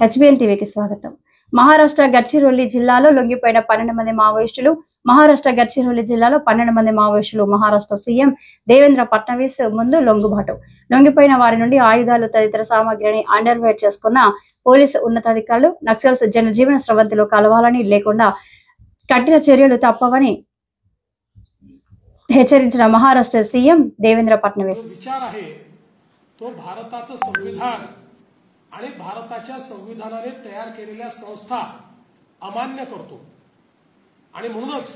HBN టీవీకి స్వాగతం. మహారాష్ట్ర గడ్చిరోలి జిల్లాలో లొంగిపోయిన 12 మంది మావోయిస్టులు. మహారాష్ట్ర గడ్చిరోలి జిల్లాలో 12 మంది మావోయిస్టులు మహారాష్ట్ర సీఎం దేవేంద్ర ఫడ్నవీస్ ముందు లొంగిపోయిన వారి నుండి ఆయుధాలు తదితర సామాగ్రిని అండర్వేర్ చేసుకున్న పోలీసు ఉన్నతాధికారులు నక్సల్స్ జనజీవన స్రవంతిలో కలవాలని లేకుండా కఠిన చర్యలు తప్పవని హెచ్చరించిన महाराष्ट्र सीएम देवेंद्र फडणवीस. विचार आहे तो भारताचं संविधान आणि भारताच्या संविधानाने तयार केलेल्या संस्था अमान्य करतो आणि म्हणूनच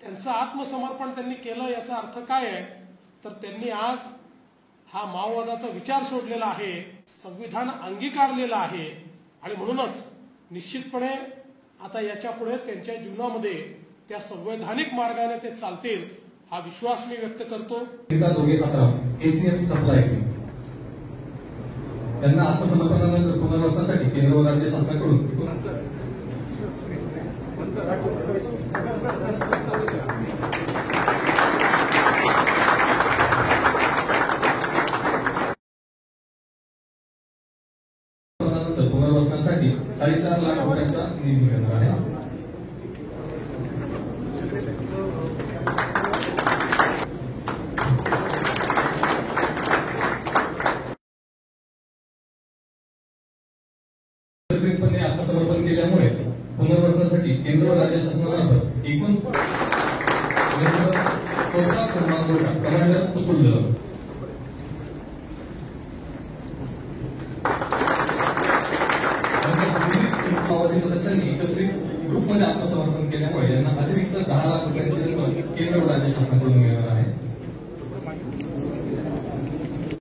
त्यांचं आत्मसमर्पण त्यांनी केलं. याचा अर्थ काय आहे तर त्यांनी आज हा माओवादाचा विचार सोडलेला आहे, संविधान अंगीकारलेला आहे आणि म्हणूनच निश्चितपणे आता याच्यापुढे त्यांच्या जीवनामध्ये त्या संवैधानिक मार्गाने ते चालतील हा विश्वास मी व्यक्त करतो. एसीएम सप्लाय त्यांना आत्मसमर्पणानंतर पुनर्वसनासाठी केंद्र व राज्य शासनाकडून पुनर्वसनासाठी 4.5 लाख रुपयांचा निधी मिळणार आहे. आत्मसमर्पण केल्यामुळे पुनर्वसनासाठी केंद्र व राज्य शासनामार्फत एकूण कमांडर उचललं.